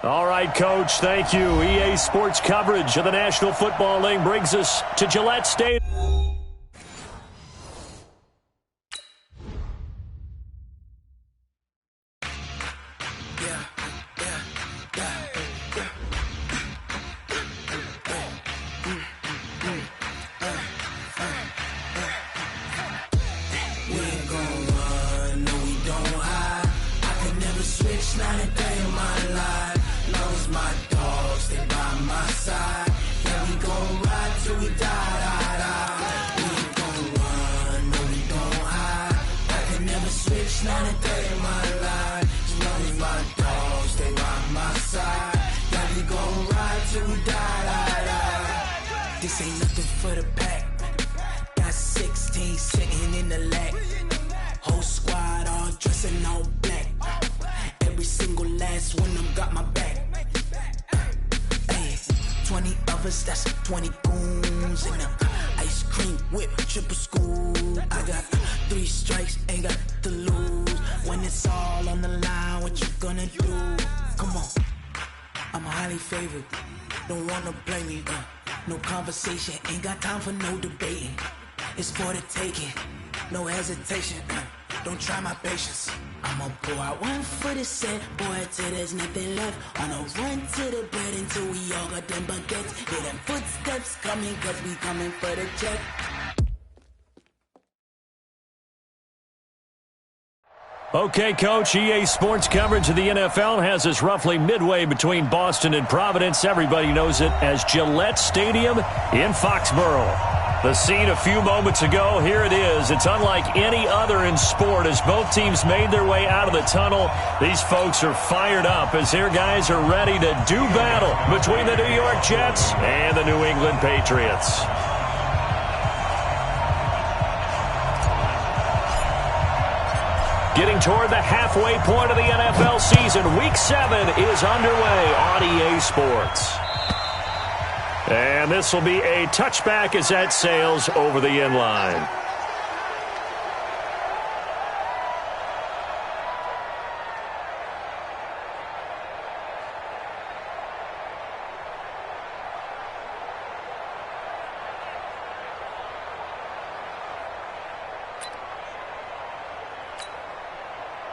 All right, Coach, thank you. EA Sports coverage of the National Football League brings us to Gillette Stadium. Not a day in my life. Lost my dogs, they by my side. Yeah, we gon' ride till we die. We ain't gon' run, no, we gon' hide. I can never switch, not a day in my life. As long as my dogs, they by my side. Yeah, we gon' ride till we die. This ain't nothing for the pack. Got 16 sitting in the lap. Whole squad all dressing all black. Every single last one of them got my back. Hey, 20 of us, that's 20 goons in them. Ice cream whip, triple school. I got 3 strikes, ain't got to lose. When it's all on the line, what you gonna do? Come on, I'm highly favored. Don't wanna blame me, no conversation, ain't got time for no debating. It's for the taking, no hesitation. Don't try my patience. I'ma pour out one for the set, boy, till there's nothing left. On a run to the bread until we all got them baguettes. Hear them footsteps coming, cause we coming for the check. Okay, Coach, EA Sports coverage of the NFL has us roughly midway between Boston and Providence. Everybody knows it as Gillette Stadium in Foxborough. The scene a few moments ago, here it is. It's unlike any other in sport as both teams made their way out of the tunnel. These folks are fired up as their guys are ready to do battle between the New York Jets and the New England Patriots. Getting toward the halfway point of the NFL season, Week 7 is underway on EA Sports. And this will be a touchback as that sails over the end line.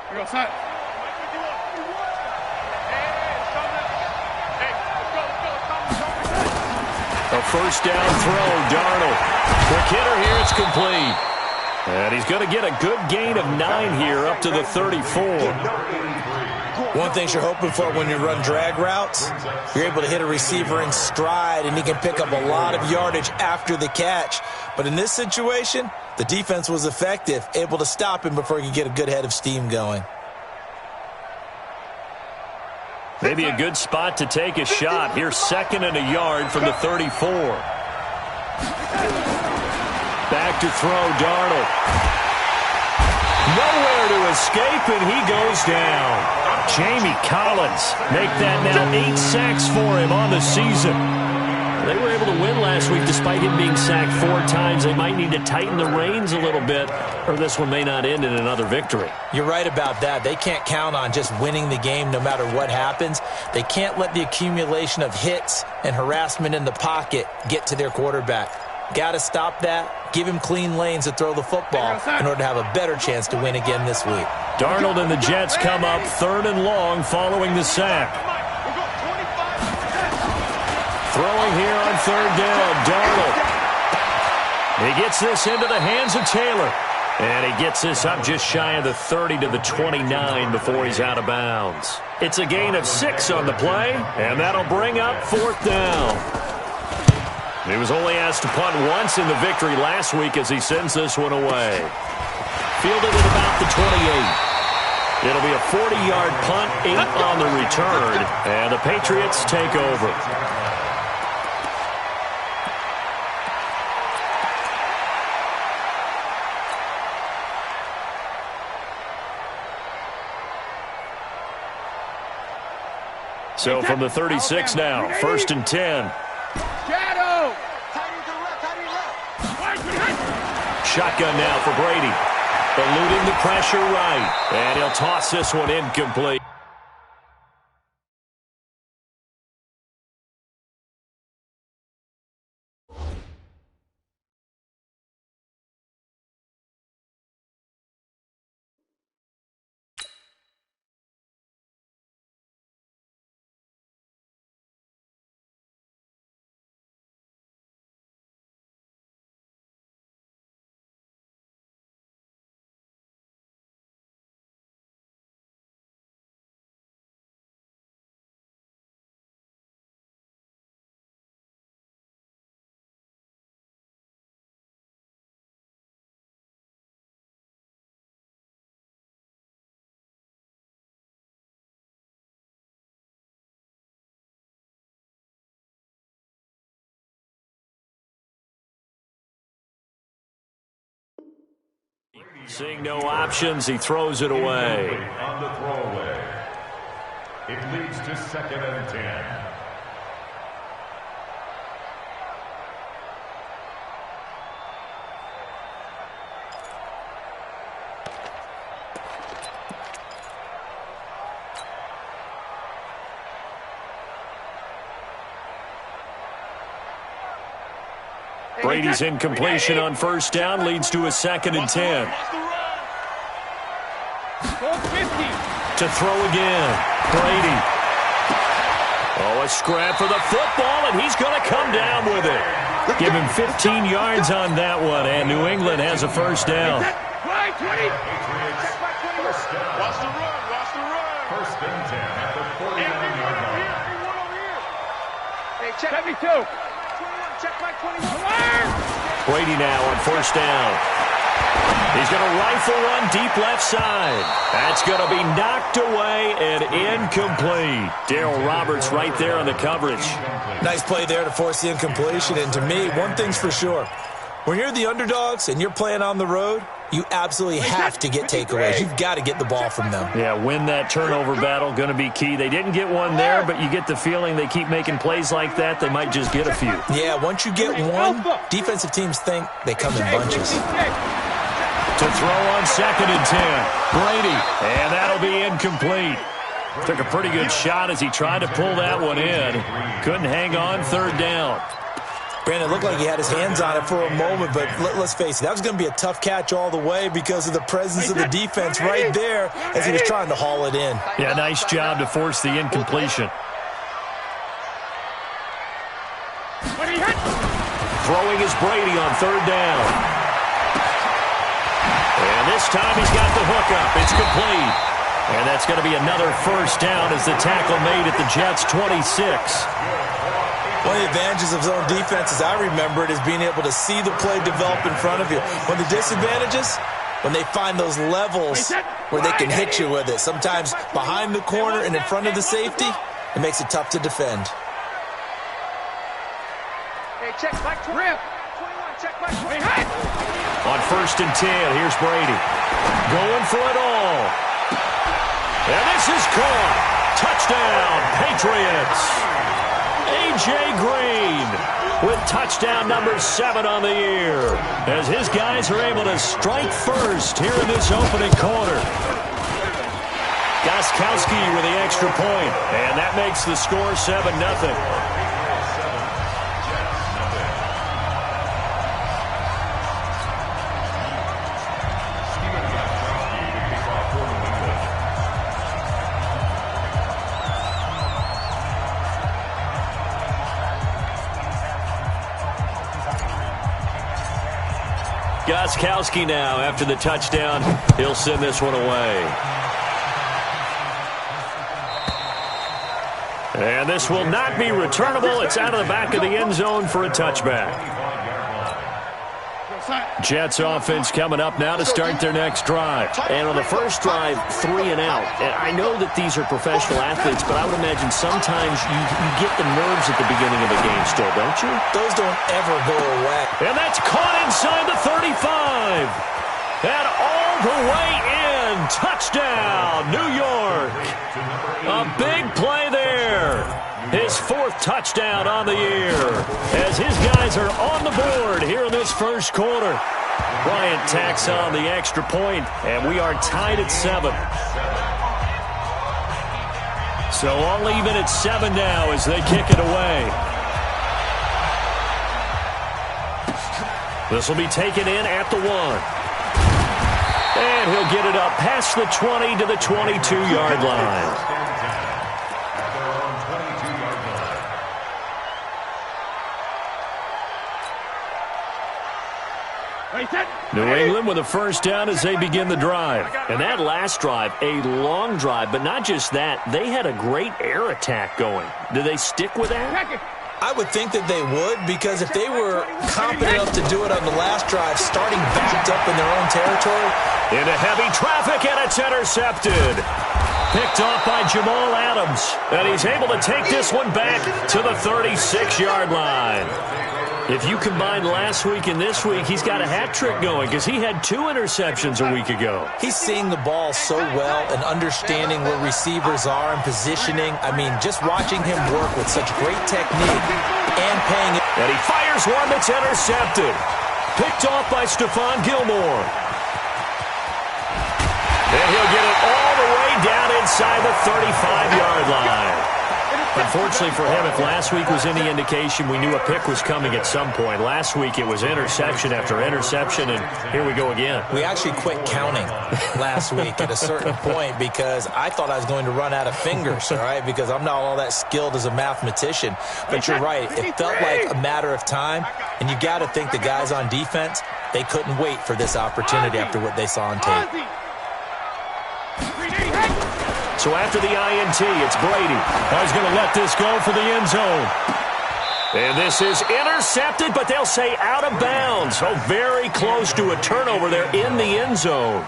Here we go, son. A first down throw, Darnold. Quick hitter here, it's complete. And he's going to get a good gain of 9 here up to the 34. One thing you're hoping for when you run drag routes, you're able to hit a receiver in stride, and he can pick up a lot of yardage after the catch. But in this situation, the defense was effective, able to stop him before he could get a good head of steam going. Maybe a good spot to take a shot. Here's 2nd and a yard from the 34. Back to throw, Darnold. Nowhere to escape, and he goes down. Jamie Collins make that now 8 sacks for him on the season. They were able to win last week despite him being sacked 4 times. They might need to tighten the reins a little bit, or this one may not end in another victory. You're right about that. They can't count on just winning the game no matter what happens. They can't let the accumulation of hits and harassment in the pocket get to their quarterback. Got to stop that, give him clean lanes to throw the football in order to have a better chance to win again this week. Darnold and the Jets come up 3rd and long following the sack. Throwing here on 3rd down, Darnold. He gets this into the hands of Taylor. And he gets this up just shy of the 30 to the 29 before he's out of bounds. It's a gain of 6 on the play, and that'll bring up 4th down. He was only asked to punt once in the victory last week as he sends this one away. Fielded at about the 28. It'll be a 40-yard punt, 8 on the return, and the Patriots take over. So from the 36 now, 1st and 10. Shotgun now for Brady. Eluding the pressure right. And he'll toss this one incomplete. Seeing no options, he throws it away. On the throwaway. It leads to 2nd and 10. Brady's incompletion on 1st down leads to a 2nd and 10. To throw again. Brady. Oh, a scrap for the football, and he's going to come down with it. Give him 15 yards on that one, and New England has a 1st down. Watch the run. 1st and 10 at the 49-yard line. Hey, check 72. Check back 21. Brady now on 1st down. He's going to rifle one deep left side. That's going to be knocked away and incomplete. Darryl Roberts right there on the coverage. Nice play there to force the incompletion. And to me, one thing's for sure. When you're the underdogs and you're playing on the road, you absolutely have to get takeaways. You've got to get the ball from them. Yeah, win that turnover battle, going to be key. They didn't get one there, but you get the feeling they keep making plays like that, they might just get a few. Yeah, once you get one, defensive teams think they come in bunches. To throw on 2nd and 10. Brady, and that'll be incomplete. Took a pretty good shot as he tried to pull that one in. Couldn't hang on 3rd down. Brandon, it looked like he had his hands on it for a moment, but let's face it, that was going to be a tough catch all the way because of the presence of the defense right there as he was trying to haul it in. Yeah, nice job to force the incompletion. Throwing is Brady on 3rd down. And this time he's got the hookup. It's complete. And that's going to be another 1st down as the tackle made at the Jets' 26. One of the advantages of zone defense, as I remember it, is being able to see the play develop in front of you. One of the disadvantages, when they find those levels where they can hit you with it. Sometimes behind the corner and in front of the safety, it makes it tough to defend. Hey, check back to Rip. 21, check back. On 1st and 10, here's Brady. Going for it all. And this is caught. Touchdown, Patriots. A.J. Green with touchdown number 7 on the year as his guys are able to strike first here in this opening quarter. Gostkowski with the extra point, and that makes the score 7-0. Gostkowski now after the touchdown. He'll send this one away. And this will not be returnable. It's out of the back of the end zone for a touchback. Jets offense coming up now to start their next drive. And on the first drive, 3 and out. And I know that these are professional athletes, but I would imagine sometimes you get the nerves at the beginning of a game still, don't you? Those don't ever go away. And that's caught inside the 35. And all the way in. Touchdown, New York. A big play there. His 4th touchdown on the year as his guys are on the board here in this first quarter. Bryant tacks on the extra point, and we are tied at 7. So all even at 7 now as they kick it away. This will be taken in at the 1. And he'll get it up past the 20 to the 22-yard line. New England with a 1st down as they begin the drive. And that last drive, a long drive, but not just that. They had a great air attack going. Do they stick with that? I would think that they would, because if they were competent enough to do it on the last drive, starting backed up in their own territory. Into heavy traffic, and it's intercepted. Picked off by Jamal Adams. And he's able to take this one back to the 36-yard line. If you combine last week and this week, he's got a hat trick going because he had 2 interceptions a week ago. He's seeing the ball so well and understanding where receivers are and positioning. I mean, just watching him work with such great technique and paying it. And he fires one that's intercepted. Picked off by Stephon Gilmore. And he'll get it all the way down inside the 35-yard line. Unfortunately for him, if last week was any indication, we knew a pick was coming at some point. Last week it was interception after interception, and here we go again. We actually quit counting last week at a certain point because I thought I was going to run out of fingers, all right, because I'm not all that skilled as a mathematician. But you're right. It felt like a matter of time, and you got to think the guys on defense, they couldn't wait for this opportunity after what they saw on tape. So after the INT, it's Brady. He's going to let this go for the end zone. And this is intercepted, but they'll say out of bounds. So very close to a turnover there in the end zone.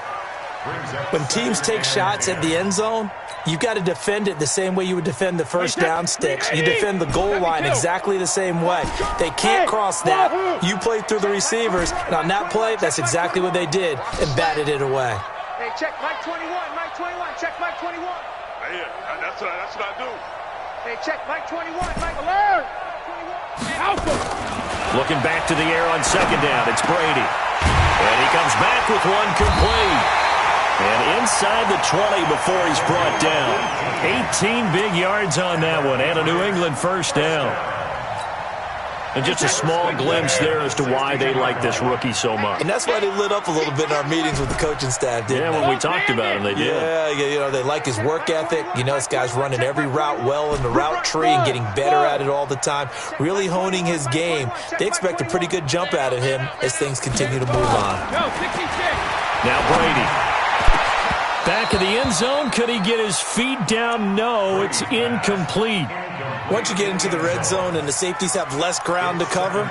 When teams take shots at the end zone, you've got to defend it the same way you would defend the first down sticks. You defend the goal line exactly the same way. They can't cross that. You play through the receivers. And on that play, that's exactly what they did and batted it away. Hey, check Mike 21, Mike 21, check Mike 21. Yeah, that's what I do. Hey, check Mike 21, Mike alert. 21. Alpha. Looking back to the air on second down, it's Brady. And he comes back with one complete. And inside the 20 before he's brought down. 18 big yards on that one and a New England first down. And just a small glimpse there as to why they like this rookie so much. And that's why they lit up a little bit in our meetings with the coaching staff, didn't they? Yeah, when we talked about him, they did. Yeah, you know, they like his work ethic. You know, this guy's running every route well in the route tree and getting better at it all the time, really honing his game. They expect a pretty good jump out of him as things continue to move on. Now Brady. Back of the end zone. Could he get his feet down? No, it's incomplete. Once you get into the red zone and the safeties have less ground to cover,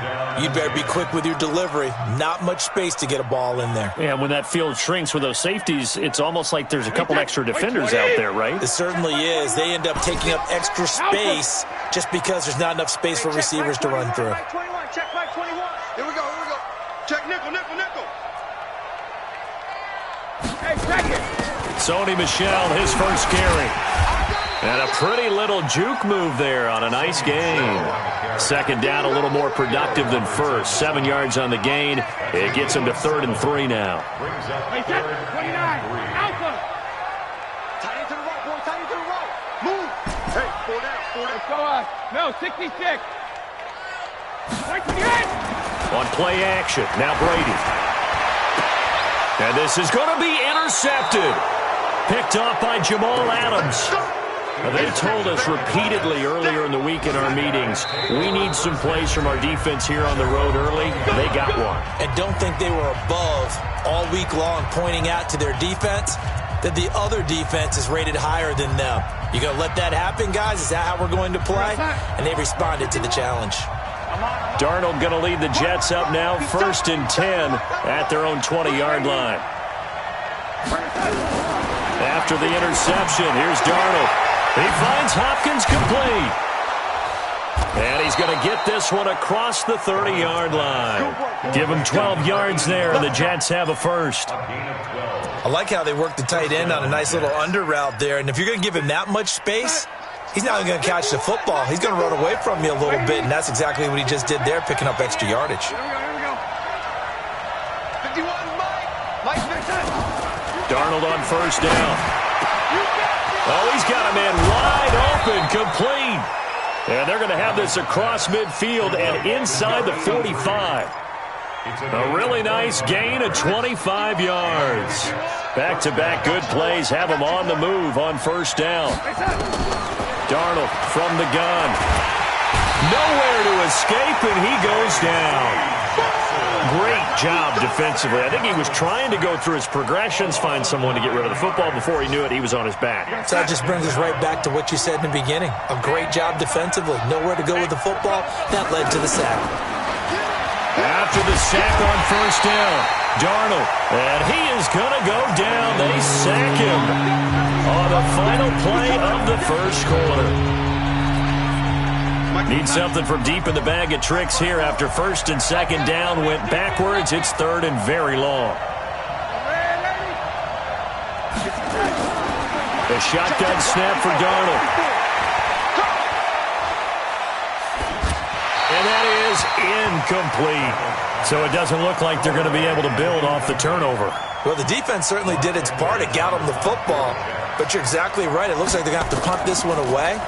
you better be quick with your delivery. Not much space to get a ball in there. Yeah, when that field shrinks with those safeties, it's almost like there's a couple extra defenders out there, right? It certainly is. They end up taking up extra space just because there's not enough space for receivers to run through. Mike 21, check Mike 21. Here we go. Check nickel. Hey, check it. Sony Michel, his first carry. And a pretty little juke move there on a nice gain. Second down, a little more productive than first. 7 yards on the gain. It gets him to 3rd and 3 now. Hey, check 29. Alpha. Tight into the right, boy. Tight into the right. Move. Hey, 4 down. Let's go us. No, 66. Right to the end. On play action, now Brady. And this is going to be intercepted. Picked off by Jamal Adams. They told us repeatedly earlier in the week in our meetings, we need some plays from our defense here on the road early. They got one. And don't think they were above all week long pointing out to their defense that the other defense is rated higher than them. You going to let that happen, guys? Is that how we're going to play? And they responded to the challenge. Darnold going to lead the Jets up now, 1st and 10 at their own 20-yard line. After the interception, here's Darnold. He finds Hopkins complete. And he's going to get this one across the 30-yard line. Give him 12 yards there, and the Jets have a first. I like how they work the tight end on a nice little under route there. And if you're going to give him that much space, he's not going to catch the football. He's going to run away from you a little bit, and that's exactly what he just did there, picking up extra yardage. Here we go. 51, Mike. Darnold on first down. Oh, he's got a man wide open, complete. And they're going to have this across midfield and inside the 45. A really nice gain of 25 yards. Back-to-back good plays have him on the move on first down. Darnold from the gun. Nowhere to escape, and he goes down. Great job defensively. I think he was trying to go through his progressions, find someone to get rid of the football. Before he knew it, he was on his back. So that just brings us right back to what you said in the beginning. A great job defensively. Nowhere to go with the football. That led to the sack. After the sack on first down, Darnold, and he is going to go down. They sack him on the final play of the first quarter. Need something from deep in the bag of tricks here after first and second down went backwards. It's third and very long. A shotgun snap for Darnold. And that is incomplete. So it doesn't look like they're going to be able to build off the turnover. Well, the defense certainly did its part. It got them the football. But you're exactly right. It looks like they're going to have to punt this one away.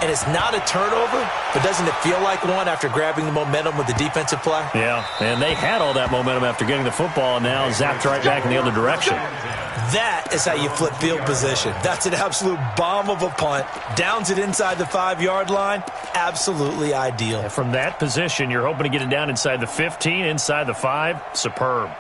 And it's not a turnover, but doesn't it feel like one after grabbing the momentum with the defensive play? Yeah, and they had all that momentum after getting the football and now zapped right back in the other direction. That is how you flip field position. That's an absolute bomb of a punt. Downs it inside the 5-yard line. Absolutely ideal. And from that position, you're hoping to get it down inside the 15, inside the 5. Superb.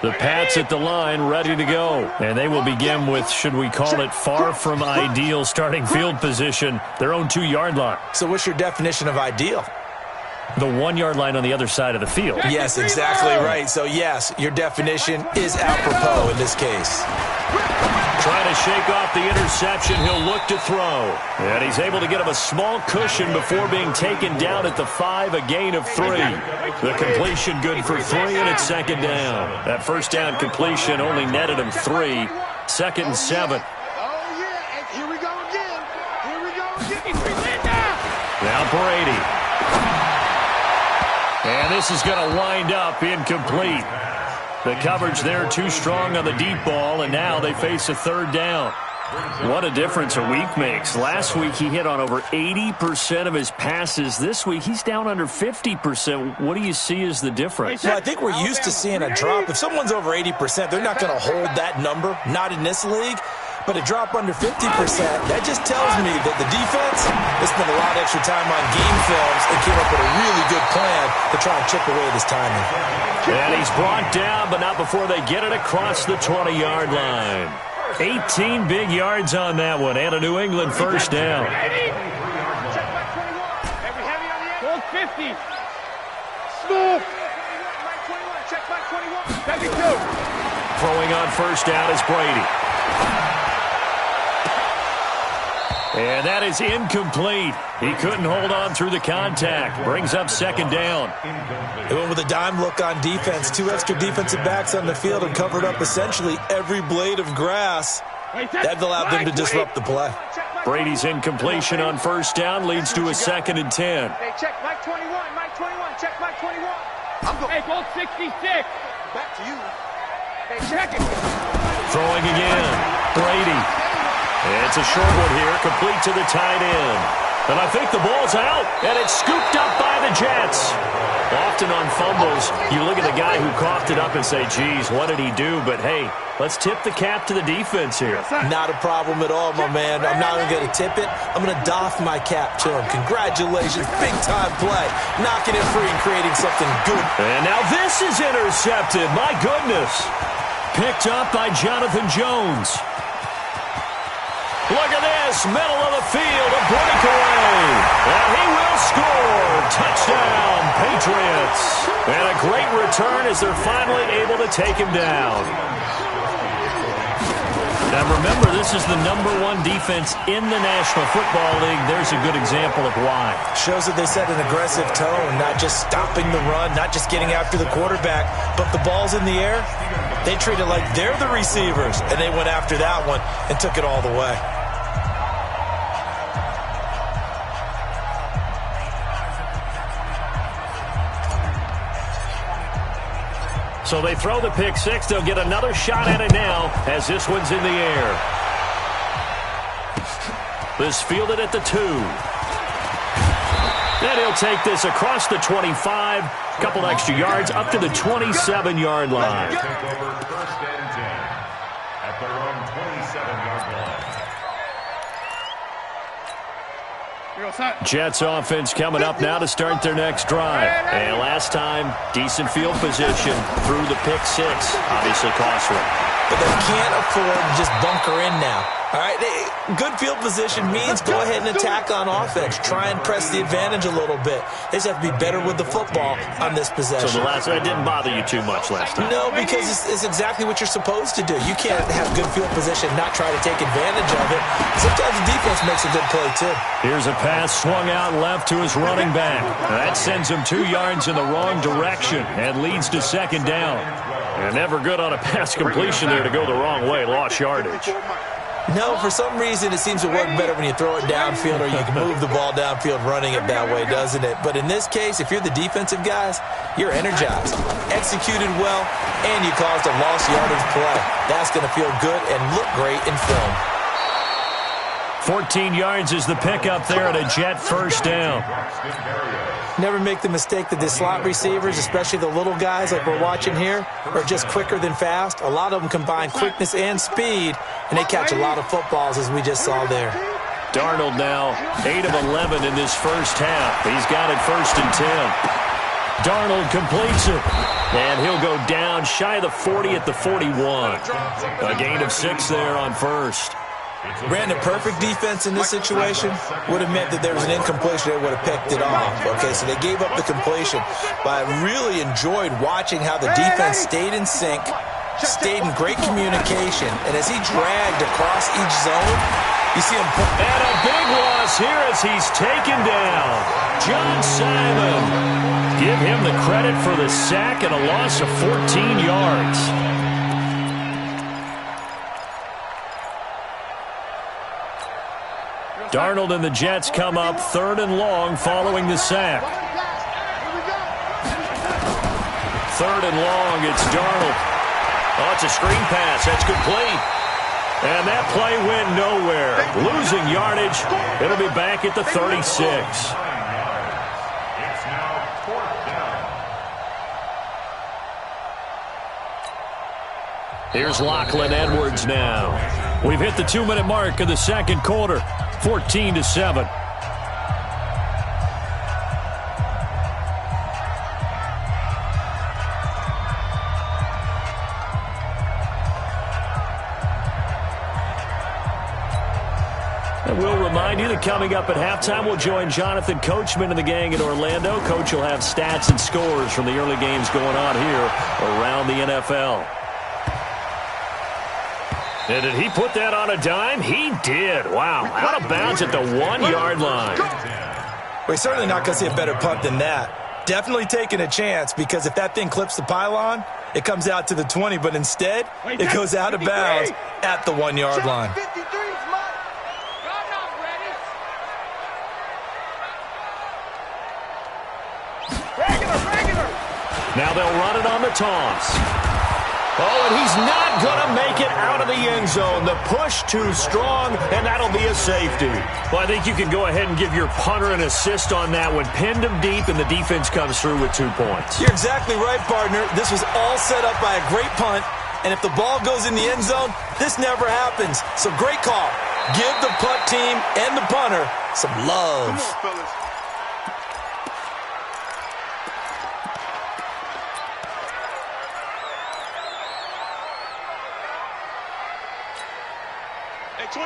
The Pats at the line, ready to go. And they will begin with, should we call it, far from ideal starting field position, their own 2-yard line. So what's your definition of ideal? The 1-yard line on the other side of the field. Yes, exactly right. So, yes, your definition is apropos in this case. Trying to shake off the interception. He'll look to throw. And he's able to get him a small cushion before being taken down at the 5, a gain of 3. The completion good for 3, and it's second down. That first down completion only netted him 3. Second and 7. Oh, yeah, and here we go again. Here we go again. Now Brady. And this is going to wind up incomplete. The coverage there too strong on the deep ball, and now they face a third down. What a difference a week makes. Last week he hit on over 80% of his passes. This week he's down under 50%. What do you see as the difference? Well, I think we're used to seeing a drop. If someone's over 80%, they're not going to hold that number, not in this league. But a drop under 50%, that just tells me that the defense has spent a lot of extra time on game films and came up with a really good plan to try and chip away at his timing. And he's brought down, but not before they get it across the 20-yard line. 18 big yards on that one, and a New England first down. Gold 50. Smooth. Check back 21. 72. Throwing on first down is Brady. And that is incomplete. He couldn't hold on through the contact. Brings up second down. They went with a dime look on defense. 2 extra defensive backs on the field and covered up essentially every blade of grass. That allowed them to disrupt the play. Brady's incompletion on first down leads to a second and 10. Hey, check Mike 21. Mike 21. Check Mike 21. Hey, Gold 66. Back to you. Hey, check it. Throwing again. Brady. It's a short one here, complete to the tight end. And I think the ball's out, and it's scooped up by the Jets. Often on fumbles, you look at the guy who coughed it up and say, geez, what did he do? But, hey, let's tip the cap to the defense here. Not a problem at all, my man. I'm not even going to tip it. I'm going to doff my cap to him. Congratulations, big-time play. Knocking it free and creating something good. And now this is intercepted. My goodness. Picked up by Jonathan Jones. Look at this, middle of the field, a breakaway. And he will score. Touchdown, Patriots. And a great return as they're finally able to take him down. Now remember, this is the #1 defense in the National Football League. There's a good example of why. Shows that they set an aggressive tone, not just stopping the run, not just getting after the quarterback, but the ball's in the air. They treat it like they're the receivers, and they went after that one and took it all the way. So they throw the pick six. They'll get another shot at it now as this one's in the air. This fielded at the 2. Then he'll take this across the 25. Couple extra yards up to the 27-yard line. Take over first and 10 at their own 27-yard line. Jets offense coming up now to start their next drive. And last time, decent field position through the pick six. Obviously costly. but they can't afford to just bunker in now. All right, good field position means go ahead and attack on offense. Try and press the advantage a little bit. They just have to be better with the football on this possession. So that didn't bother you too much last time? No, because it's exactly what you're supposed to do. You can't have good field position and not try to take advantage of it. Sometimes the defense makes a good play, too. Here's a pass swung out left to his running back. That sends him 2 yards in the wrong direction and leads to second down. And never good on a pass completion there to go the wrong way. Lost yardage. No, for some reason, it seems to work better when you throw it downfield or you can move the ball downfield running it that way, doesn't it? But in this case, if you're the defensive guys, you're energized, executed well, and you caused a lost yardage play. That's going to feel good and look great in film. 14 yards is the pickup there at a Jet first down. Never make the mistake that the slot receivers, especially the little guys like we're watching here, are just quicker than fast. A lot of them combine quickness and speed, and they catch a lot of footballs, as we just saw there. Darnold now 8 of 11 in this first half. He's got it 1st and 10. Darnold completes it, and he'll go down shy of the 40 at the 41. A gain of 6 there on first. Brandon, perfect defense in this situation would have meant that there was an incompletion. They would have picked it off. Okay, so they gave up the completion. But I really enjoyed watching how the defense stayed in sync, stayed in great communication, and as he dragged across each zone, you see him put... And a big loss here as he's taken down. John Simon. Give him the credit for the sack and a loss of 14 yards. Darnold and the Jets come up 3rd and long following the sack. 3rd and long, it's Darnold. Oh, it's a screen pass. That's complete. And that play went nowhere. Losing yardage. It'll be back at the 36. It's now 4th down. Here's Lachlan Edwards now. We've hit the 2-minute mark of the second quarter. 14-7. And we'll remind you that coming up at halftime, we'll join Jonathan Coachman and the gang in Orlando. Coach will have stats and scores from the early games going on here around the NFL. And did he put that on a dime? He did. Wow. Out of bounds at the 1-yard line. We're certainly not going to see a better punt than that. Definitely taking a chance, because if that thing clips the pylon, it comes out to the 20, but instead, it goes out of bounds at the 1-yard line. Now they'll run it on the toss. Oh, and he's not going to make it out of the end zone. The push too strong, and that'll be a safety. Well, I think you can go ahead and give your punter an assist on that one. Pinned him deep, and the defense comes through with 2 points. You're exactly right, partner. This was all set up by a great punt, and if the ball goes in the end zone, this never happens. So great call. Give the punt team and the punter some love. Come on, fellas.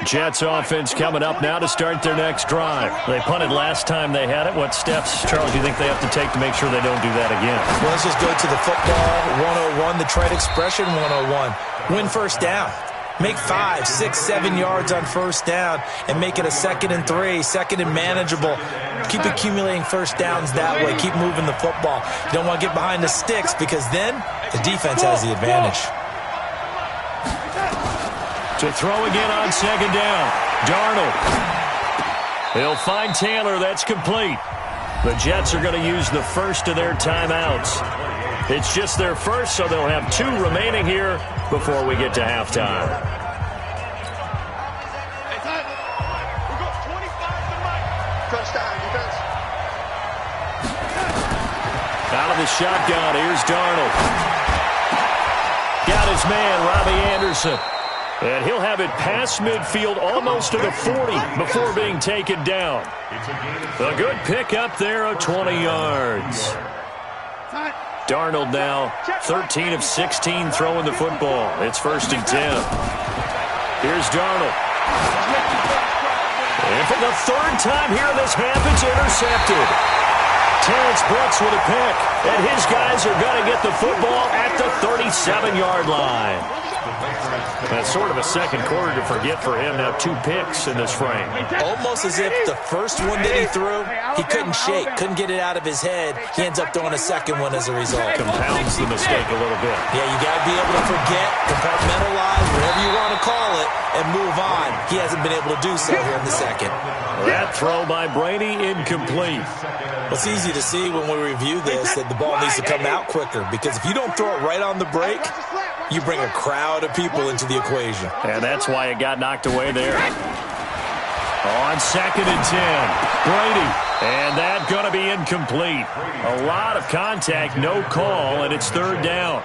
Jets offense coming up now to start their next drive. They punted last time they had it. What steps, Charles, do you think they have to take to make sure they don't do that again? Well, let's just go to the football 101, the trade expression 101. Win first down. Make 5, 6, 7 yards on first down and make it a 2nd and 3, 2nd and manageable. Keep accumulating first downs that way. Keep moving the football. You don't want to get behind the sticks, because then the defense has the advantage. To throw again on 2nd down. Darnold. He'll find Taylor. That's complete. The Jets are going to use the first of their timeouts. It's just their first, so they'll have 2 remaining here before we get to halftime. Touchdown, defense. Out of the shotgun, here's Darnold. Got his man, Robbie Anderson. And he'll have it past midfield, almost to the 40, before being taken down. A good pick up there of 20 yards. Darnold now 13 of 16 throwing the football. It's 1st and 10. Here's Darnold. And for the 3rd time here in this half, it's intercepted. Terrence Brooks with a pick, and his guys are going to get the football at the 37-yard line. That's sort of a second quarter to forget for him. Now 2 picks in this frame. Almost as if the first one that he threw, he couldn't shake, couldn't get it out of his head. He ends up throwing a second one as a result. Compounds the mistake a little bit. Yeah, you got to be able to forget, compartmentalize, whatever you want to call it, and move on. He hasn't been able to do so here in the second. That throw by Brady incomplete. It's easy to see when we review this that the ball needs to come out quicker, because if you don't throw it right on the break, you bring a crowd of people into the equation. And that's why it got knocked away there. On 2nd and 10, Brady. And that going to be incomplete. A lot of contact, no call, and it's 3rd down.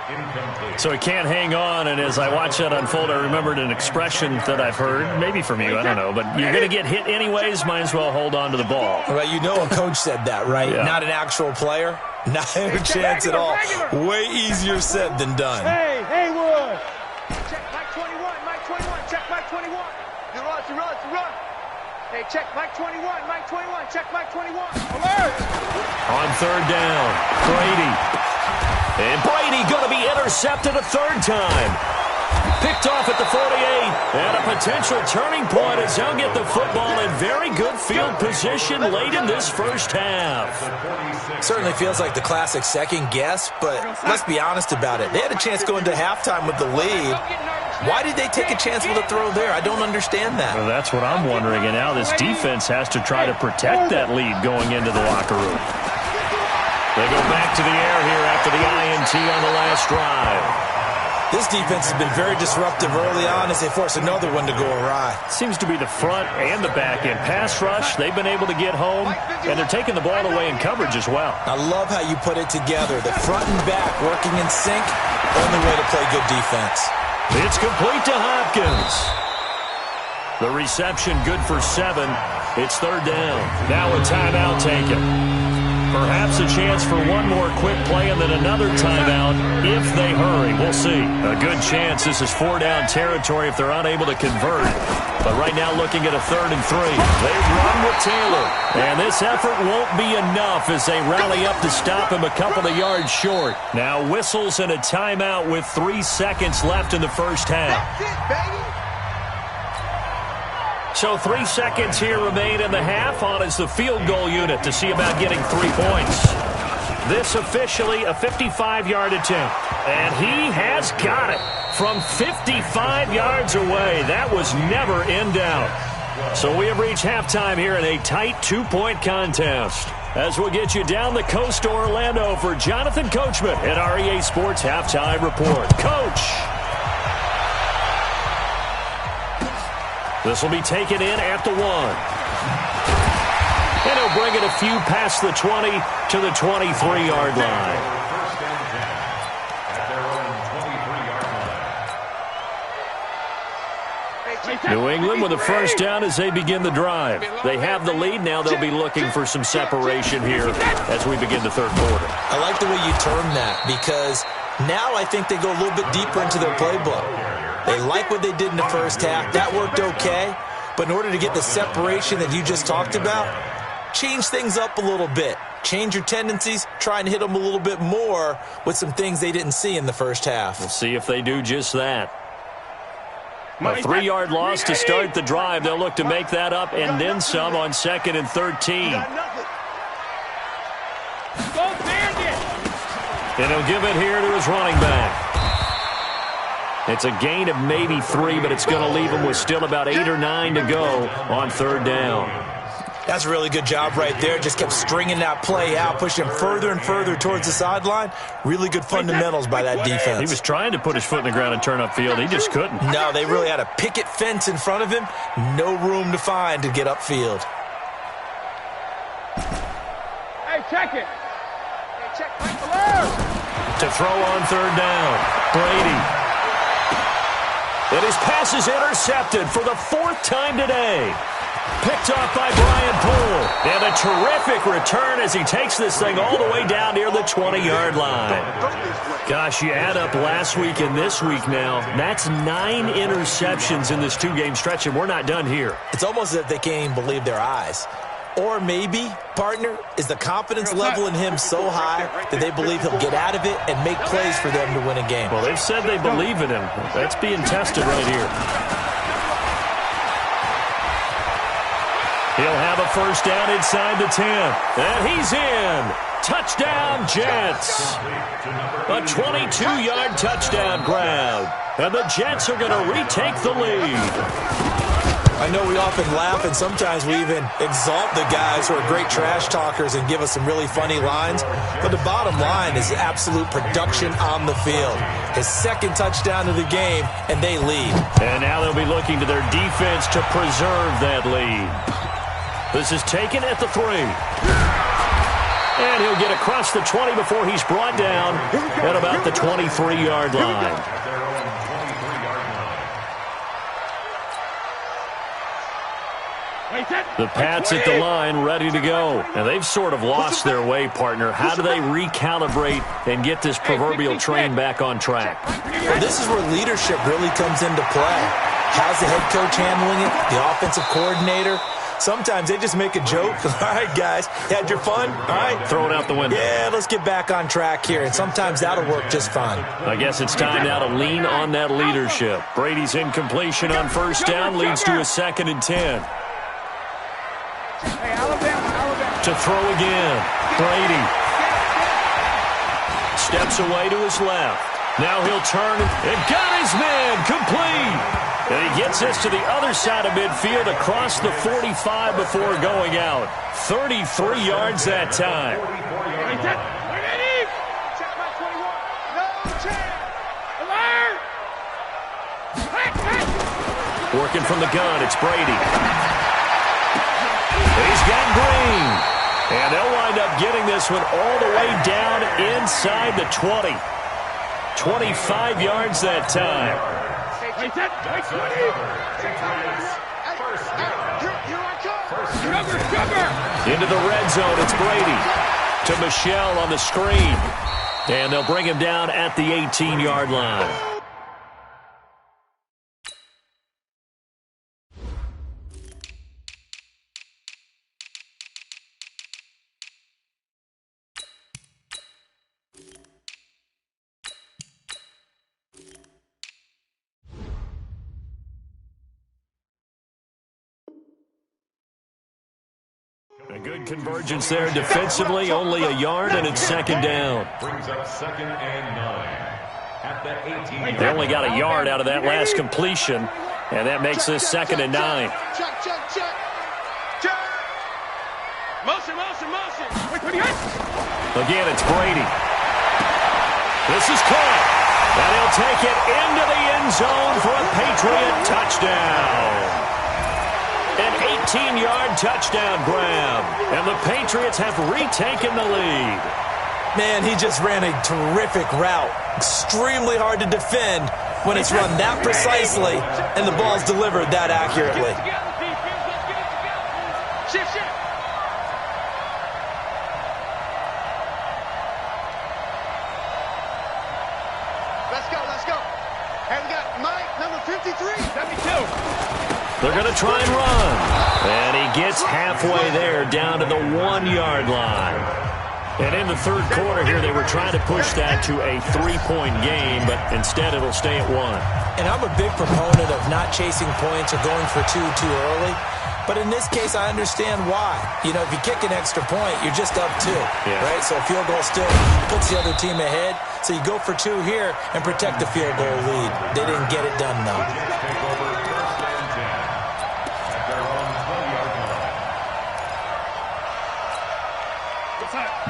So he can't hang on, and as I watch that unfold, I remembered an expression that I've heard, maybe from you, I don't know, but you're going to get hit anyways, might as well hold on to the ball. Well, you know a coach said that, right? Yeah. Not an actual player. Not a chance at all. Way easier said than done. Hey, Haywood. Check Mike 21, Mike 21, check Mike 21. You run. Hey, check Mike 21, Mike 21, check Mike 21. Alert! On 3rd down, Brady. And Brady going to be intercepted a 3rd time. Picked off at the 48, and a potential turning point as they'll get the football in very good field position late in this first half. Certainly feels like the classic second guess, but let's be honest about it. They had a chance going to halftime with the lead. Why did they take a chance with a throw there? I don't understand that. Well, that's what I'm wondering, and now this defense has to try to protect that lead going into the locker room. They go back to the air here after the INT on the last drive. This defense has been very disruptive early on as they force another one to go awry. Seems to be the front and the back end. Pass rush, they've been able to get home, and they're taking the ball away in coverage as well. I love how you put it together. The front and back working in sync, only way to play good defense. It's complete to Hopkins. The reception good for 7. It's 3rd down. Now a timeout taken. Perhaps a chance for one more quick play and then another timeout if they hurry. We'll see. A good chance this is 4-down territory if they're unable to convert. But right now looking at a 3rd and 3. They run with Taylor. And this effort won't be enough as they rally up to stop him a couple of yards short. Now whistles and a timeout with 3 seconds left in the first half. That's it, baby. So 3 seconds here remain in the half. On is the field goal unit to see about getting 3 points. This officially a 55-yard attempt. And he has got it from 55 yards away. That was never in doubt. So we have reached halftime here in a tight 2-point contest. As we'll get you down the coast to Orlando for Jonathan Coachman at REA Sports Halftime Report. Coach! This will be taken in at the 1. And he'll bring it a few past the 20 to the 23-yard line. New England with a first down as they begin the drive. They have the lead. Now they'll be looking for some separation here as we begin the 3rd quarter. I like the way you term that because now I think they go a little bit deeper into their playbook. They like what they did in the first half. That worked okay. But in order to get the separation that you just talked about, change things up a little bit. Change your tendencies. Try and hit them a little bit more with some things they didn't see in the first half. We'll see if they do just that. A 3-yard loss to start the drive. They'll look to make that up and then some on 2nd and 13. And he'll give it here to his running back. It's a gain of maybe 3, but it's going to leave him with still about 8 or 9 to go on 3rd down. That's a really good job right there. Just kept stringing that play out, pushing him further and further towards the sideline. Really good fundamentals by that defense. He was trying to put his foot in the ground and turn upfield. He just couldn't. No, they really had a picket fence in front of him. No room to find to get upfield. Hey, check it. Hey, check Mike alert. To throw on 3rd down, Brady. And his pass is intercepted for the 4th time today. Picked off by Brian Poole. And a terrific return as he takes this thing all the way down near the 20-yard line. Gosh, you add up last week and this week now. That's 9 interceptions in this 2-game stretch, and we're not done here. It's almost as if they can't even believe their eyes. Or maybe, partner, is the confidence level in him so high that they believe he'll get out of it and make plays for them to win a game. Well, they've said they believe in him. That's being tested right here. He'll have a first down inside the 10. And he's in. Touchdown, Jets. A 22-yard touchdown grab. And the Jets are going to retake the lead. I know we often laugh, and sometimes we even exalt the guys who are great trash talkers and give us some really funny lines. But the bottom line is absolute production on the field. His second touchdown of the game, and they lead. And now they'll be looking to their defense to preserve that lead. This is taken at the 3. And he'll get across the 20 before he's brought down at about the 23-yard line. The Pats at the line, ready to go. And they've sort of lost their way, partner. How do they recalibrate and get this proverbial train back on track? Well, this is where leadership really comes into play. How's the head coach handling it? The offensive coordinator? Sometimes they just make a joke. All right, guys, you had your fun? All right. Throw it out the window. Yeah, let's get back on track here. And sometimes that'll work just fine. I guess it's time now to lean on that leadership. Brady's incompletion on first down leads to a 2nd and 10. Hey, Alabama. To throw again. Brady steps away to his left. Now he'll turn and got his man complete. And he gets this to the other side of midfield across the 45 before going out. 33 yards that time. Working from the gun, it's Brady. He's got Green. And they'll wind up getting this one all the way down inside the 20. 25 yards that time. Into the red zone, it's Brady. To Michelle on the screen. And they'll bring him down at the 18-yard line. A good convergence there defensively, only a yard, and it's 2nd down. Brings up 2nd and 9 at the 18. They only got a yard out of that last completion, and that makes this 2nd and 9. Check. Motion. Again, it's Brady. This is caught, and he'll take it into the end zone for a Patriot touchdown. An 18-yard touchdown grab, and the Patriots have retaken the lead. Man, he just ran a terrific route. Extremely hard to defend when it's run that precisely and the ball's delivered that accurately. Shift. Let's go. Hey, we got Mike, number 53. 72. They're going to try and run. And he gets halfway there down to the 1-yard line. And in the third quarter here, they were trying to push that to a 3-point game, but instead it'll stay at 1. And I'm a big proponent of not chasing points or going for two too early. But in this case, I understand why. You know, if you kick an extra point, you're just up 2, right? So a field goal still puts the other team ahead. So you go for 2 here and protect the field goal lead. They didn't get it done, though.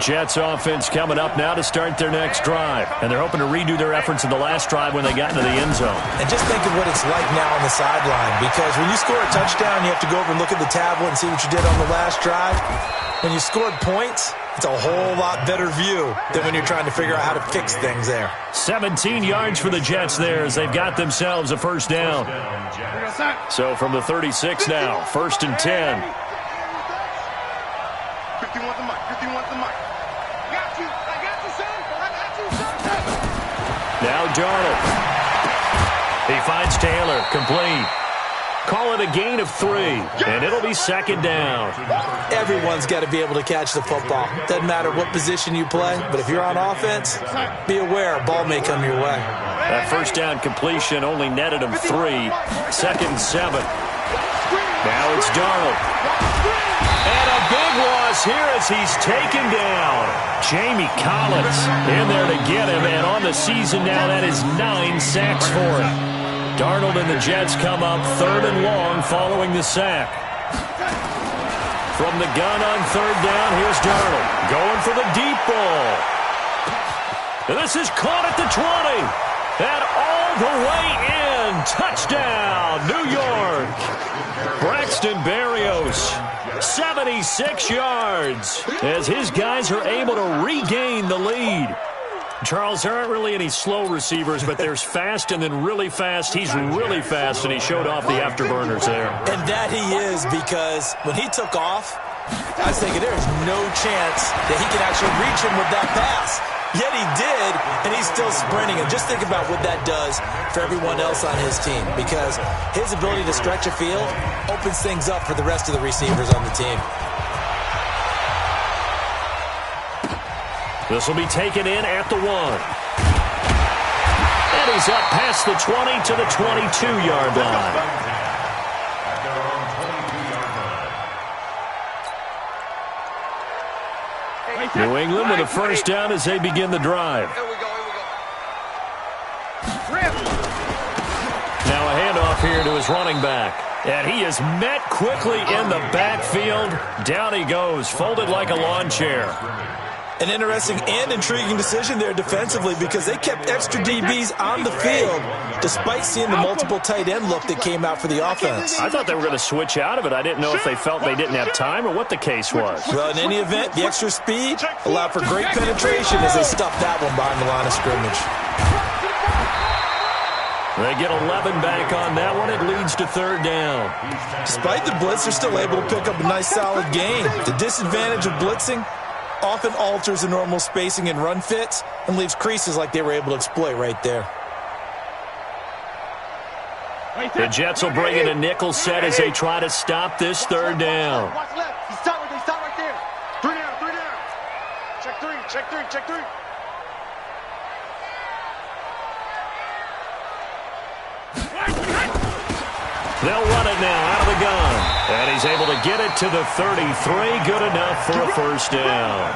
Jets offense coming up now to start their next drive. And they're hoping to redo their efforts in the last drive when they got into the end zone. And just think of what it's like now on the sideline, because when you score a touchdown, you have to go over and look at the tablet and see what you did on the last drive. When you scored points, it's a whole lot better view than when you're trying to figure out how to fix things there. 17 yards for the Jets there as they've got themselves a first down. So from the 36 now, 1st and 10. 50 wants the mic. 50 wants the mic. Got you. I got you, son. I got you, son. Now Darnold. He finds Taylor, complete. Call it a gain of 3, and it'll be 2nd down. Everyone's got to be able to catch the football. Doesn't matter what position you play, but if you're on offense, be aware a ball may come your way. That first down completion only netted him 3. 2nd and 7. Now it's Darnold. And a big loss here as he's taken down. Jamie Collins in there to get him, and on the season now, that is 9 sacks for him. Darnold and the Jets come up 3rd and long following the sack. From the gun on 3rd down, here's Darnold going for the deep ball. And this is caught at the 20. And all the way in. Touchdown, New York. Braxton Berrios, 76 yards as his guys are able to regain the lead. Charles, there aren't really any slow receivers, but there's fast and then really fast. He's really fast, and he showed off the afterburners there. And that he is, because when he took off, I was thinking there's no chance that he can actually reach him with that pass. Yet he did, and he's still sprinting. And just think about what that does for everyone else on his team, because his ability to stretch a field opens things up for the rest of the receivers on the team. This will be taken in at the 1. And he's up past the 20 to the 22-yard line. New England with a first down as they begin the drive. Here we go. Now a handoff here to his running back. And he is met quickly in the backfield. Down he goes, folded like a lawn chair. An interesting and intriguing decision there defensively, because they kept extra DBs on the field despite seeing the multiple tight end look that came out for the offense. I thought they were going to switch out of it. I didn't know if they felt they didn't have time or what the case was. Well, in any event, the extra speed allowed for great penetration as they stuffed that one behind the line of scrimmage. They get 11 back on that one. It leads to 3rd down. Despite the blitz, they're still able to pick up a nice solid gain. The disadvantage of blitzing often alters the normal spacing and run fits and leaves creases like they were able to exploit right there. The Jets will bring in a nickel set as they try to stop this 3rd down. Watch left. He stopped right there. 3 down. Check three. They'll run it now out of the gun. And he's able to get it to the 33. Good enough for a first down.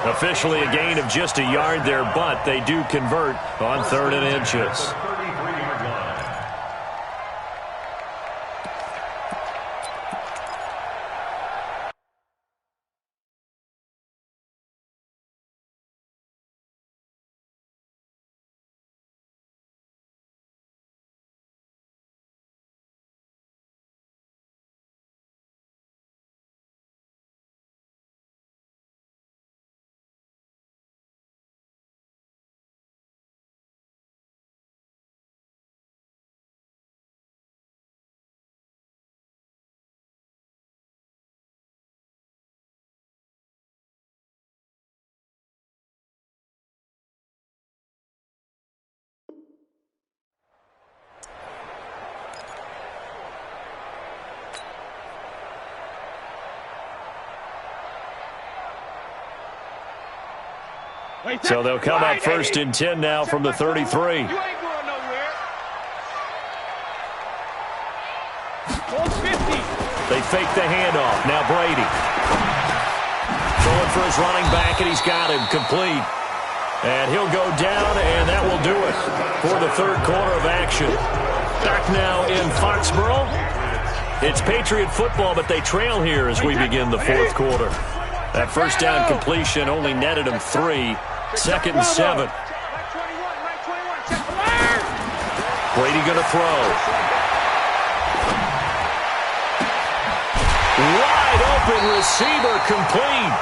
Officially a gain of just a yard there, but they do convert on 3rd and inches. So they'll come up 1st and 10 now from the 33. You ain't going nowhere. Hold 50. They fake the handoff. Now Brady. Throwing for his running back, and he's got him complete. And he'll go down, and that will do it for the 3rd quarter of action. Back now in Foxborough. It's Patriot football, but they trail here as we begin the 4th quarter. That first down completion only netted him 3. 2nd and 7. Brady going to throw. Wide open receiver complete.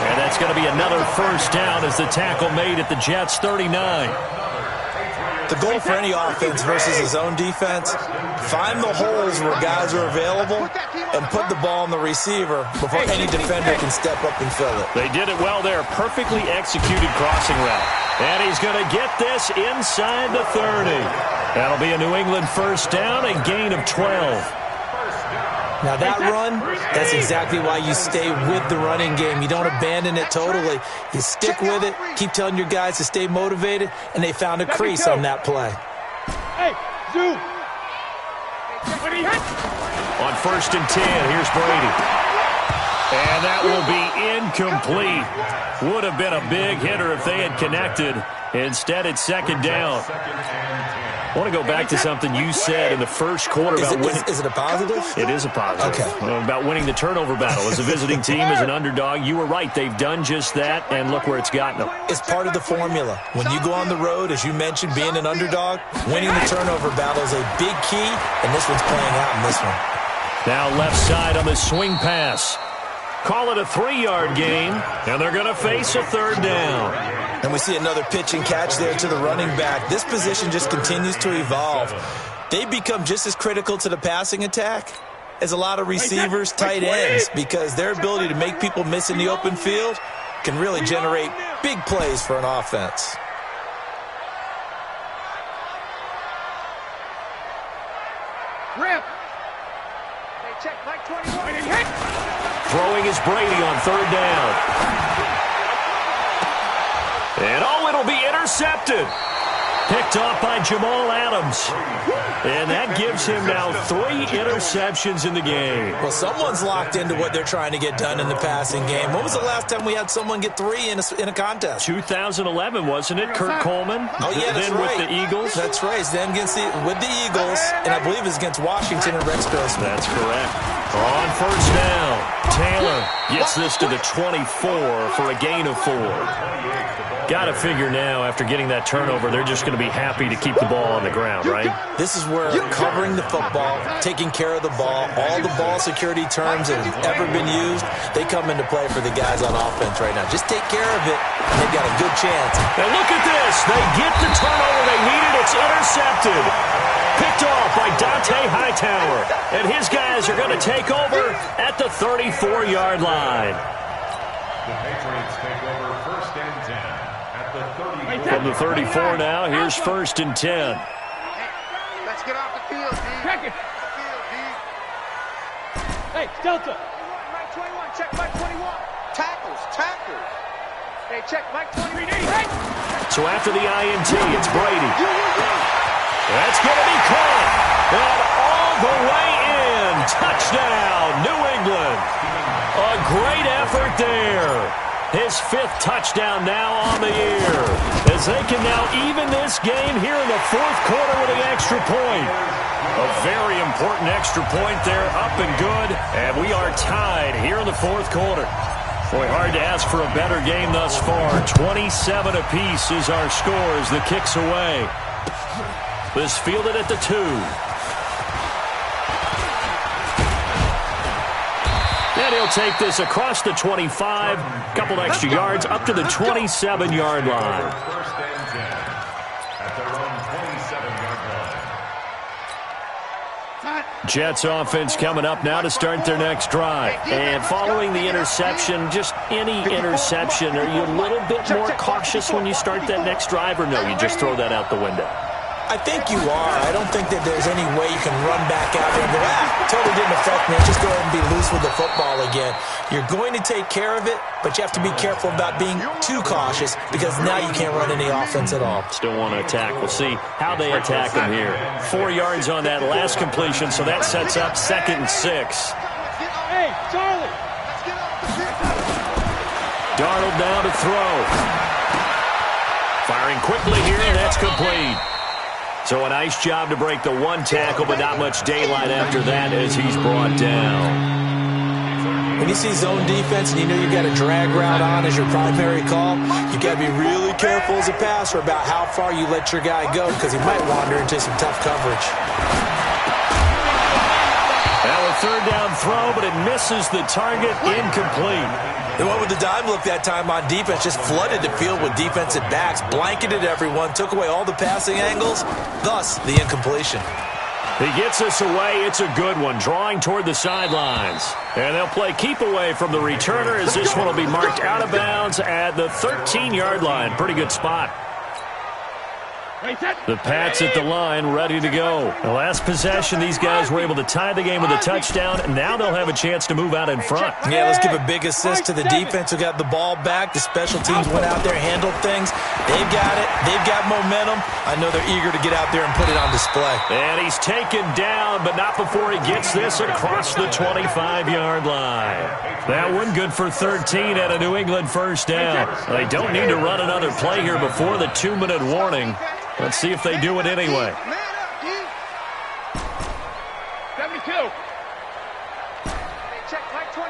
And that's going to be another first down as the tackle made at the Jets' 39. The goal for any offense versus his own defense, find the holes where guys are available and put the ball on the receiver before any defender can step up and fill it. They did it well there. Perfectly executed crossing route. And he's going to get this inside the 30. That'll be a New England first down and gain of 12. Now that run, that's exactly why you stay with the running game. You don't abandon it totally. You stick with it, keep telling your guys to stay motivated, and they found a crease on that play. Hey, zoom. On 1st and 10, here's Brady. And that will be incomplete. Would have been a big hitter if they had connected. Instead, it's 2nd down. I want to go back to something you said in the first quarter about winning. Is it a positive? It is a positive. Okay. About winning the turnover battle. As a visiting team, as an underdog, you were right. They've done just that, and look where it's gotten them. It's part of the formula. When you go on the road, as you mentioned, being an underdog, winning the turnover battle is a big key, and this one's playing out in this one. Now left side on the swing pass. Call it a 3-yard gain, and they're going to face a 3rd down. And we see another pitch and catch there to the running back. This position just continues to evolve. They become just as critical to the passing attack as a lot of receivers, tight ends, because their ability to make people miss in the open field can really generate big plays for an offense. Rip. They check Mike 21. Throwing is Brady on 3rd down. And it'll be intercepted. Picked off by Jamal Adams. And that gives him now 3 interceptions in the game. Well, someone's locked into what they're trying to get done in the passing game. When was the last time we had someone get 3 in a contest? 2011, wasn't it? Kurt Coleman? Oh, yeah, that's then right. With the Eagles? That's right. Then with the Eagles, and I believe it's against Washington and Rex Grossman. That's correct. On 1st down, Taylor gets this to the 24 for a gain of 4. Got to figure now, after getting that turnover, they're just going to be happy to keep the ball on the ground, right? This is where covering the football, taking care of the ball, all the ball security terms that have ever been used, they come into play for the guys on offense right now. Just take care of it, and they've got a good chance. And look at this. They get the turnover they needed. It's intercepted. Picked off by Dante Hightower. And his guys are going to take over at the 34-yard line. The Patriots take over 1st and 10 at the 34. From the 34 now, here's 1st and 10. Let's get off the field, D. Check it. Hey, Delta. Mike 21, check Mike 21. Tackles. Hey, check Mike 23. Hey. So after the INT, it's Brady. That's going to be caught. And all the way in. Touchdown, New England. A great effort there. His 5th touchdown now on the year. As they can now even this game here in the 4th quarter with an extra point. A very important extra point there, up and good. And we are tied here in the 4th quarter. Boy, hard to ask for a better game thus far. 27 apiece is our score as the kick's away. This fielded at the 2. And he'll take this across the 25, couple extra yards, up to the 27-yard line. 1st and 10 at their own 27-yard line. Jets offense coming up now to start their next drive. And following the interception, just any interception, are you a little bit more cautious when you start that next drive, or no, you just throw that out the window? I think you are. I don't think that there's any way you can run back out there and go, totally didn't affect me. Just go ahead and be loose with the football again. You're going to take care of it, but you have to be careful about being too cautious because now you can't run any offense at all. Still want to attack. We'll see how they attack them here. 4 yards on that last completion, so that sets up 2nd and 6. Hey, Charlie. Darnold now to throw. Firing quickly here, and that's complete. So a nice job to break the 1 tackle, but not much daylight after that as he's brought down. When you see zone defense and you know you got a drag route on as your primary call, you got to be really careful as a passer about how far you let your guy go because he might wander into some tough coverage. Now a third down throw, but it misses the target, incomplete. They went with the dime look that time on defense, just flooded the field with defensive backs, blanketed everyone, took away all the passing angles, thus the incompletion. He gets us away. It's a good one, drawing toward the sidelines. And they'll play keep away from the returner as this one will be marked out of bounds at the 13-yard line. Pretty good spot. The Pats at the line, ready to go. The last possession, these guys were able to tie the game with a touchdown, and now they'll have a chance to move out in front. Yeah, let's give a big assist to the defense who got the ball back. The special teams went out there, handled things. They've got it. They've got momentum. I know they're eager to get out there and put it on display. And he's taken down, but not before he gets this across the 25-yard line. That one good for 13 at a New England first down. They don't need to run another play here before the 2-minute warning. Let's see if they do it anyway. 72.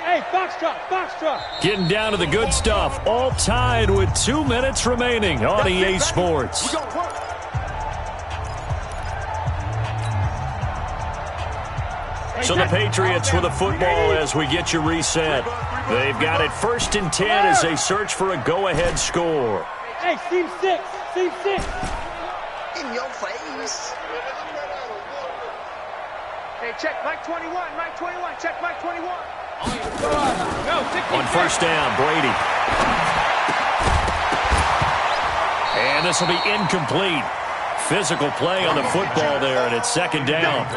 Hey, Foxtrot. Getting down to the good stuff. All tied with 2 minutes remaining on EA Sports. So the Patriots with the football as we get you reset. They've got it 1st and 10 as they search for a go-ahead score. Hey, Team 6. In your face. Hey, check Mike 21. Check Mike 21. On first down, Brady. And this will be incomplete. Physical play on the football there, and it's 2nd down.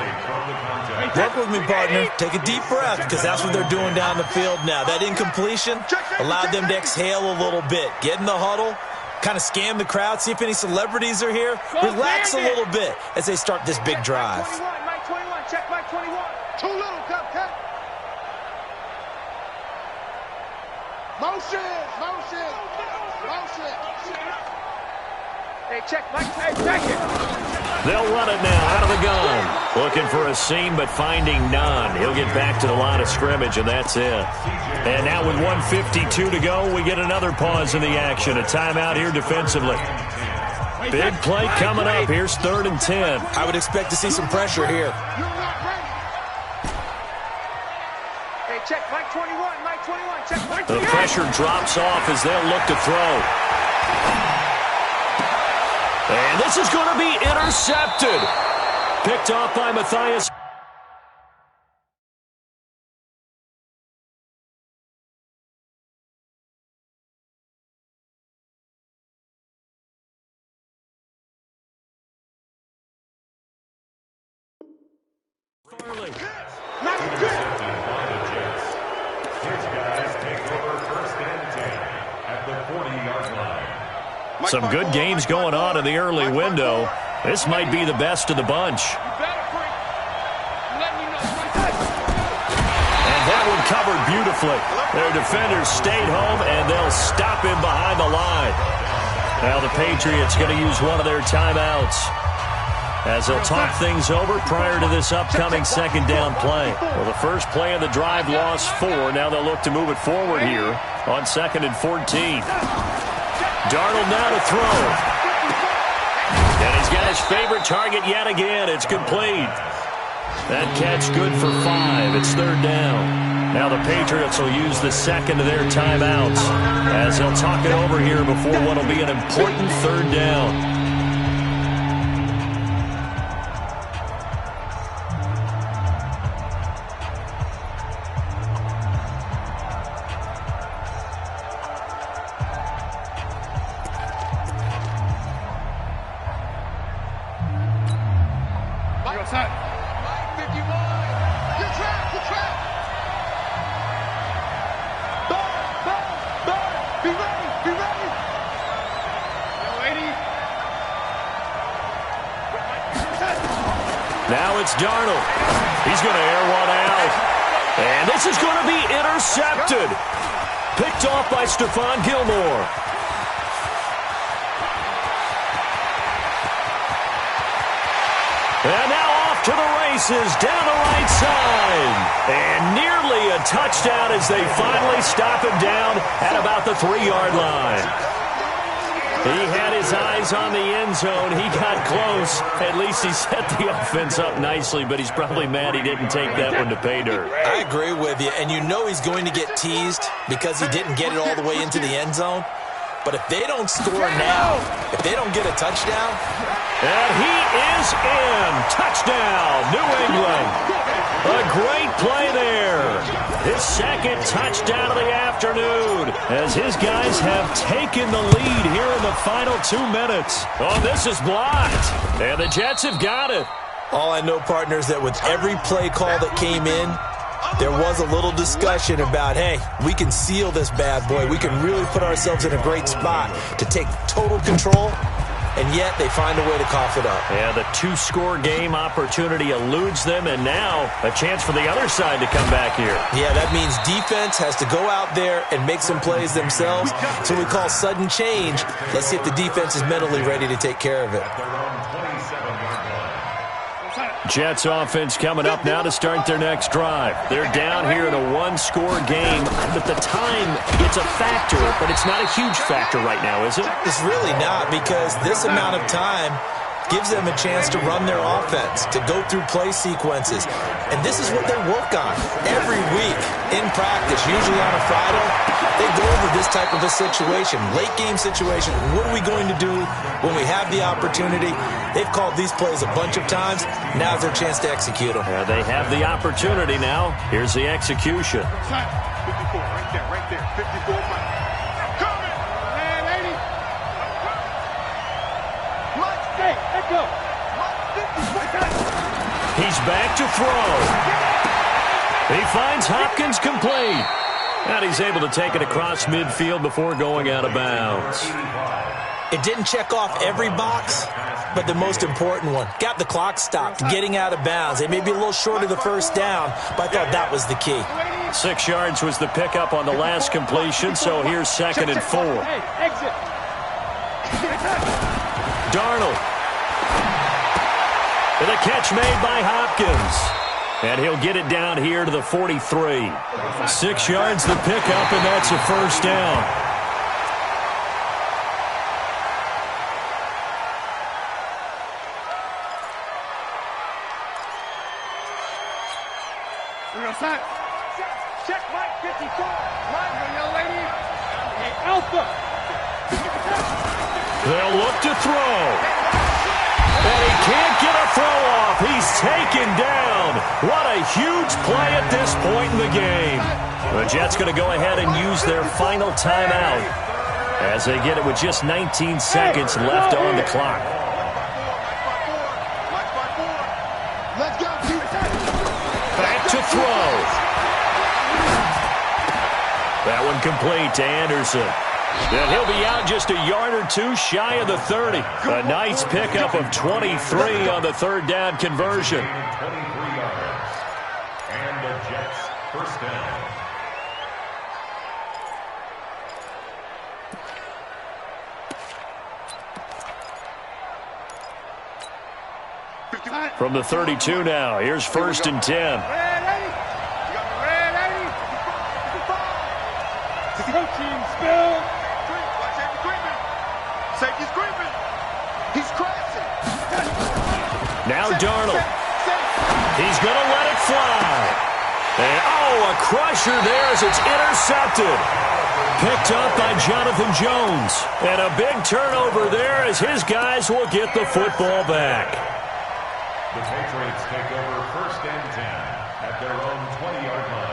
Work with me, partner. Take a deep breath because that's what they're doing down the field now. That incompletion allowed them to exhale a little bit. Get in the huddle. Kind of scan the crowd, see if any celebrities are here. Relax a little bit as they start this big drive. Mike 21, check Mike 21. Too little, cut. Motion. Hey, check Mike. Hey, check it. They'll run it now out of the gun. Looking for a seam, but finding none. He'll get back to the line of scrimmage, and that's it. And now with 1:52 to go, we get another pause in the action. A timeout here defensively. Big play coming up. Here's 3rd and 10. I would expect to see some pressure here. Hey, check Mike 21. Check Mike 21. The pressure drops off as they'll look to throw. And this is going to be intercepted. Picked off by Matthias. Farley. Some good games going on in the early window. This might be the best of the bunch. And that one covered beautifully. Their defenders stayed home, and they'll stop him behind the line. Now the Patriots going to use one of their timeouts as they'll talk things over prior to this upcoming 2nd down play. Well, the first play of the drive lost 4. Now they'll look to move it forward here on 2nd and 14. Darnold now to throw. And he's got his favorite target yet again. It's complete. That catch good for 5. It's 3rd down. Now the Patriots will use the 2nd of their timeouts as they'll talk it over here before what will be an important 3rd down. Now it's Darnold. He's going to air one out. And this is going to be intercepted. Picked off by Stephon Gilmore. And now off to the races down the right side. And nearly a touchdown as they finally stop him down at about the 3-yard line. He had his eyes on the end zone. He got close. At least he set the offense up nicely, but he's probably mad he didn't take that one to pay dirt. I agree with you, and you know he's going to get teased because he didn't get it all the way into the end zone. But if they don't score now, if they don't get a touchdown. And he is in. Touchdown, New England. A great play there. His second touchdown of the afternoon as his guys have taken the lead here in the final 2 minutes. Oh, this is blocked. And the Jets have got it. All I know, partner, is that with every play call that came in, there was a little discussion about, hey, we can seal this bad boy. We can really put ourselves in a great spot to take total control, and yet they find a way to cough it up. Yeah, the 2-score game opportunity eludes them, and now a chance for the other side to come back here. Yeah, that means defense has to go out there and make some plays themselves. So we call sudden change. Let's see if the defense is mentally ready to take care of it. Jets offense coming up now to start their next drive. They're down here in a 1-score game, but the time, it's a factor, but it's not a huge factor right now, is it? It's really not, because this amount of time gives them a chance to run their offense, to go through play sequences. And this is what they work on every week in practice, usually on a Friday. They go over this type of a situation, late game situation. What are we going to do when we have the opportunity? They've called these plays a bunch of times. Now's their chance to execute them. Yeah, they have the opportunity now. Here's the execution. 54, right there, 54. Coming! Man, 80. Hey, let go. He's back to throw. He finds Hopkins complete. And he's able to take it across midfield before going out of bounds. It didn't check off every box, but the most important one. Got the clock stopped, getting out of bounds. They may be a little short of the first down, but I thought that was the key. 6 yards was the pickup on the last completion, so here's 2nd and 4. Hey, exit. Darnold. And a catch made by Hopkins. And he'll get it down here to the 43. 6 yards the pickup, and that's a first down. We're going to sign. Check Mike 54. Line, young lady. Hey, Alpha. They'll look to throw. And he can't get a throw off. He's taken down. What a huge play at this point in the game. The Jets going to go ahead and use their final timeout as they get it with just 19 seconds left on the clock. Let's go. Back to throw. That one complete to Anderson. And he'll be out just a yard or two shy of the 30. A nice pickup of 23 on the third down conversion. 23 yards. And the Jets first down. From the 32 now, here's 1st and 10. Red 80. You got the red 80. Coaching spill. Watch out, creeping. Safety's creeping. He's crashing. Now Darnold. He's going to let it fly. And, oh, a crusher there as it's intercepted. Picked up by Jonathan Jones. And a big turnover there as his guys will get the football back. The Patriots take over 1st and 10 at their own 20-yard line.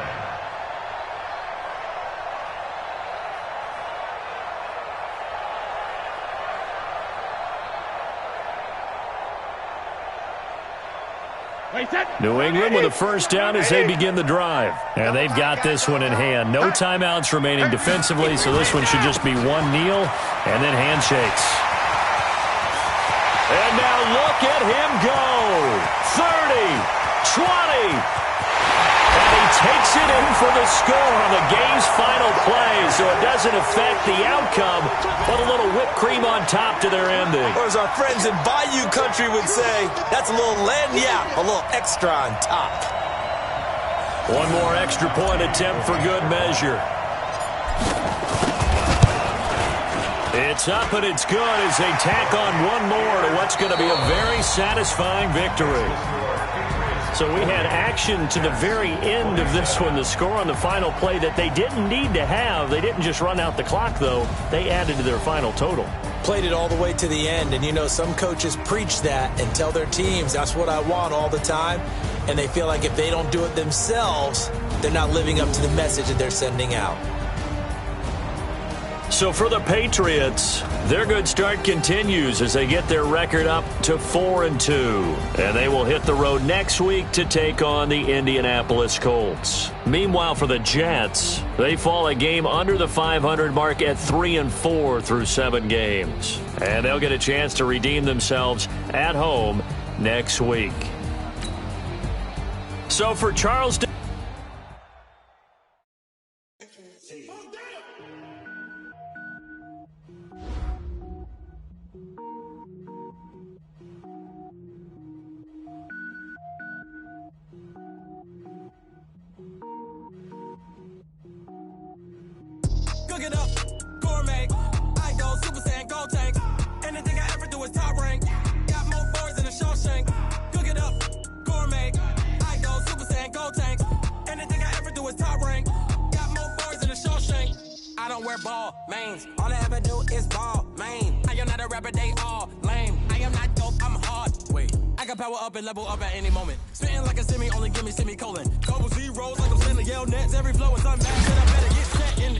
New England with a first down as they begin the drive. And they've got this one in hand. No timeouts remaining defensively, so this one should just be one kneel and then handshakes. And now look at him go. 30, 20. And he takes it in for the score on the game's final play, so it doesn't affect the outcome, but a little whipped cream on top to their ending. Or as our friends in Bayou Country would say, that's a little lagniappe, a little extra on top. One more extra point attempt for good measure. It's up and it's good as they tack on one more to what's going to be a very satisfying victory. So we had action to the very end of this one, the score on the final play that they didn't need to have. They didn't just run out the clock, though. They added to their final total. Played it all the way to the end, and you know some coaches preach that and tell their teams that's what I want all the time, and they feel like if they don't do it themselves, they're not living up to the message that they're sending out. So for the Patriots, their good start continues as they get their record up to 4-2. And they will hit the road next week to take on the Indianapolis Colts. Meanwhile, for the Jets, they fall a game under the 500 mark at 3-4 through 7 games. And they'll get a chance to redeem themselves at home next week. So for Charles... Cook it up, gourmet. I go Super Saiyan, gold tank. Anything I ever do is top rank. Got more boys than a Shawshank. Cook it up, gourmet. I go Super Saiyan, gold tank. Anything I ever do is top rank. Got more boys than a Shawshank. I don't wear ball mains. All I ever do is ball main. I am not a rapper, they all lame. I am not dope, I'm hard. Wait, I can power up and level up at any moment. Spitting like a semi, only give me semicolon. Couple zeros like I'm sending yell nets. Every flow is unmatched, and I better get set in.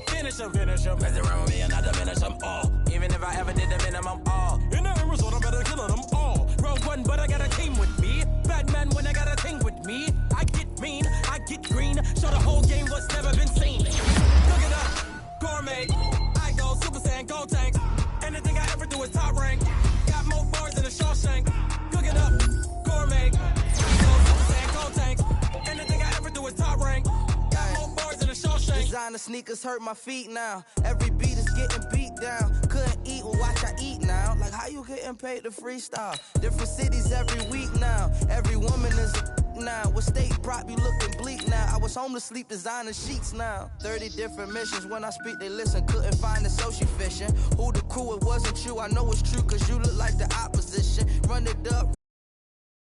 Finish them. Mess around with me and I diminish them all. Even if I ever did the minimum all. In the result, I better kill them all. Rogue one, but I got a team with me. Batman when I got a team with me. I get mean, I get green. Show the whole game what's never been seen. Cook it up, gourmet. I go Super Saiyan, gold tank. Anything I ever do is top rank. Got more bars than a Shawshank. Cook it up, gourmet. I go Super Saiyan, gold tank. Anything I ever do is top rank. Designer sneakers hurt my feet now. Every beat is getting beat down. Couldn't eat, well watch I eat now. Like how you getting paid to freestyle? Different cities every week now. Every woman is a now. With state prop you looking bleak now. I was home to sleep designer sheets now. 30 different missions. When I speak they listen. Couldn't find it so she fishing. Who the crew, it wasn't you. I know it's true cause you look like the opposition. Run it up.